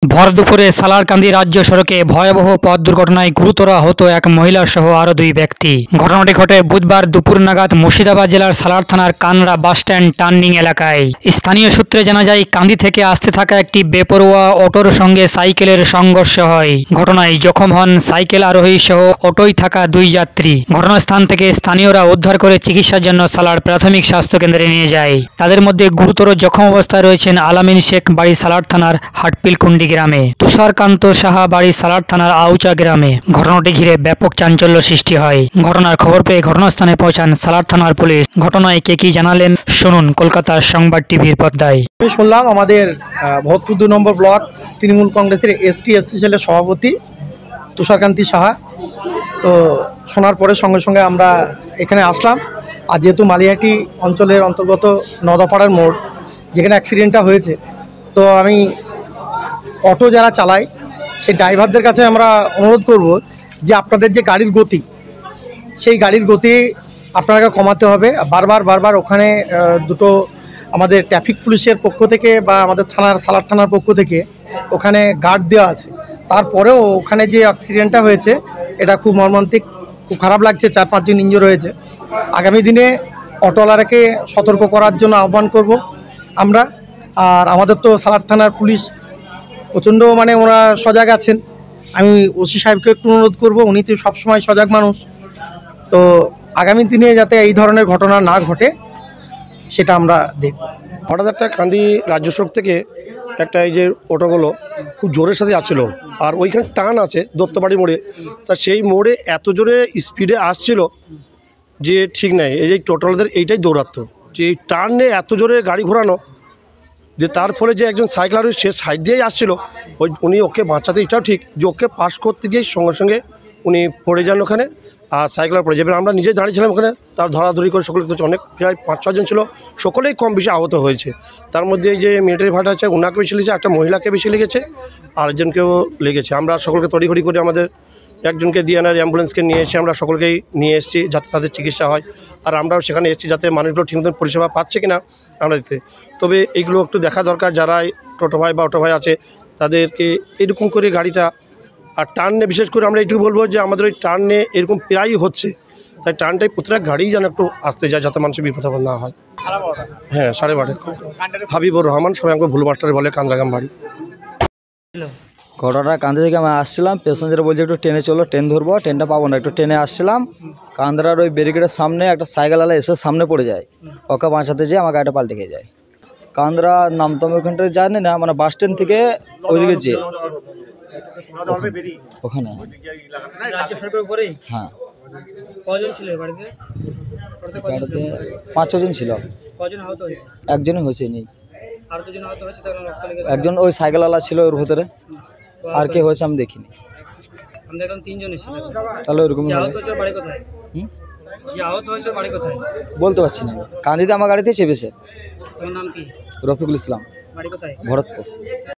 ভর দুপুরে সালারকান্দি রাজ্য সড়কে ভয়াবহ পথ দুর্ঘটনায় গুরুতর আহত এক মহিলা সহ আরও 2 ব্যক্তি। ঘটনাটি ঘটে বুধবার দুপুর নাগাদ মুর্শিদাবাদ জেলার সালার থানার কানড়া বাসস্ট্যান্ড টার্নিং এলাকায়। স্থানীয় সূত্রে জানা যায়, কান্দি থেকে আসতে থাকা একটি বেপরোয়া অটোর সঙ্গে সাইকেলের সংঘর্ষ হয়। ঘটনায় জখম হন সাইকেল আরোহী সহ অটোয় থাকা 2 যাত্রী। ঘটনাস্থান থেকে স্থানীয়রা উদ্ধার করে চিকিৎসার জন্য সালার প্রাথমিক স্বাস্থ্য কেন্দ্রে নিয়ে যায়। তাদের মধ্যে গুরুতর জখম অবস্থায় রয়েছেন আলামিন শেখ, বাড়ি সালার থানার হাটপিলকুন্ডি গ্রামে, তুষারকান্ত সাহা, বাড়ি সালার থানার আউচা গ্রামে। ঘটনাটি ঘিরে ব্যাপক চাঞ্চল্য সৃষ্টি হয়। ঘটনার খবর পেয়ে ঘটনাস্থানে পৌঁছান সালার থানার পুলিশ। ঘটনায় কে কি জানালেন শুনুন কলকাতার সংবাদ টিভির পর্দায়। আমি শুনলাম আমাদের ভরতপুর 2 নম্বর ব্লক তৃণমূল কংগ্রেসের এসটি সেলের সভাপতি তুষারকান্তি সাহা। তো শোনার পরে সঙ্গে সঙ্গে আমরা এখানে আসলাম। আর যেহেতু মালিহাটি অঞ্চলের অন্তর্গত নদাপাড়ার মোড় যেখানে অ্যাক্সিডেন্টটা হয়েছে, তো আমি অটো যারা চালায় সেই ড্রাইভারদের কাছে আমরা অনুরোধ করব যে আপনাদের যে গাড়ির গতি, সেই গাড়ির গতি আপনাকে কমাতে হবে। বারবার ওখানে দুটো আমাদের ট্রাফিক পুলিশের পক্ষ থেকে বা আমাদের সালার থানার পক্ষ থেকে ওখানে গার্ড দেওয়া আছে। তারপরেও ওখানে যে অ্যাক্সিডেন্টটা হয়েছে এটা খুব মর্মান্তিক, খুব খারাপ লাগছে। 4-5 জন ইনজুর হয়েছে। আগামী দিনে অটোওয়ালাকে সতর্ক করার জন্য আহ্বান করব আমরা। আর আমাদের তো সালার থানার পুলিশ প্রচণ্ড ওরা সজাগ আছেন। আমি ওসি সাহেবকে একটু অনুরোধ করব, উনি তো সবসময় সজাগ মানুষ। তো আগামী দিনে যাতে এই ধরনের ঘটনা না ঘটে সেটা আমরা দেখব। হঠাৎ একটা কান্দি রাজ্য সড়ক থেকে একটা এই যে অটোগুলো খুব জোরের সাথে আসছিলো, আর ওইখানে টান আছে দত্তবাড়ি মোড়ে। তা সেই মোড়ে এত জোরে স্পিডে আসছিল যে ঠিক নাই। এই যে টোটালদের এইটাই দৌরাত্ম যে এই টার্নে এত জোরে গাড়ি ঘোরানো, যে তার ফলে যে একজন সাইকেলার সে সাইড দিয়েই আসছিল, উনি ওকে বাঁচাতে, এটাও ঠিক যে ওকে পাস করতে গিয়ে সঙ্গে সঙ্গে উনি পড়ে যান ওখানে, আর সাইকেলার পড়ে যাবেন। আমরা নিজে দাঁড়িয়েছিলাম ওখানে, তার ধরাধরি করে সকলে অনেক প্রায় 5-6 জন ছিল, সকলেই কম বেশি আহত হয়েছে। তার মধ্যে এই যে মিলিটারি ভাড়া আছে ওনাকে বেশি লেগেছে, একটা মহিলাকে বেশি লেগেছে, আরেকজনকেও লেগেছে। আমরা সকলকে তড়িঘড়ি করে আমাদের একজনকে দিয়ে আনার অ্যাম্বুলেন্সকে নিয়ে এসে আমরা সকলকেই নিয়ে এসেছি যাতে তাদের চিকিৎসা হয়। আর আমরাও সেখানে এসেছি যাতে মানুষগুলো ঠিক মতন পরিষেবা পাচ্ছে কিনা আমরা দেখতে। তবে এইগুলো একটু দেখা দরকার, যারা টোটো ভাই বা অটো ভাই আছে তাদেরকে এরকম করে গাড়িটা আর টার্নে, বিশেষ করে আমরা এইটুকু বলবো যে আমাদের ওই টার্নে এরকম প্রায়ই হচ্ছে, তাই টার্নটাই প্রতিটা গাড়িই যেন একটু আসতে যায় যাতে মানুষের বিপদ না হয়। হ্যাঁ, 12:30। হাবিবুর রহমান, সবাই আমাকে ভুল মাস্টার বলে, কান্দাগ্রাম বাড়ি। ঘটনাটা কান্দি থেকে আমি আসছিলাম, প্যাসেঞ্জার বলছে একটু ট্রেনে চলো, ট্রেন ধরবো, ট্রেনটা পাবো না, একটু ট্রেনে আসছিলাম। কান্দার ওই ব্যারিকেডের সামনে একটা সাইকেলওয়ালা এসে সামনে পড়ে যায়, ওকে বাঁচাতে যেয়ে আমার গাড়িটা পাল্টে খেয়ে যায়। কান্দারা নামতাম ওখানটা জানি না, বাস স্ট্যান্ড থেকে ওইদিকে যে ওখানে। হ্যাঁ, গাড়িতে 5-6 জন ছিল, একজনই হয়েছে নেই, একজন ওই সাইকেলওয়ালা ছিল ওর ভিতরে, আর কে হয়েছে আমি দেখিনি। তাহলে ওরকম বলতে পারছি না, কান্দিতে আমার গাড়িতে চেপেছে। রফিকুল ইসলাম, ভরতপুর।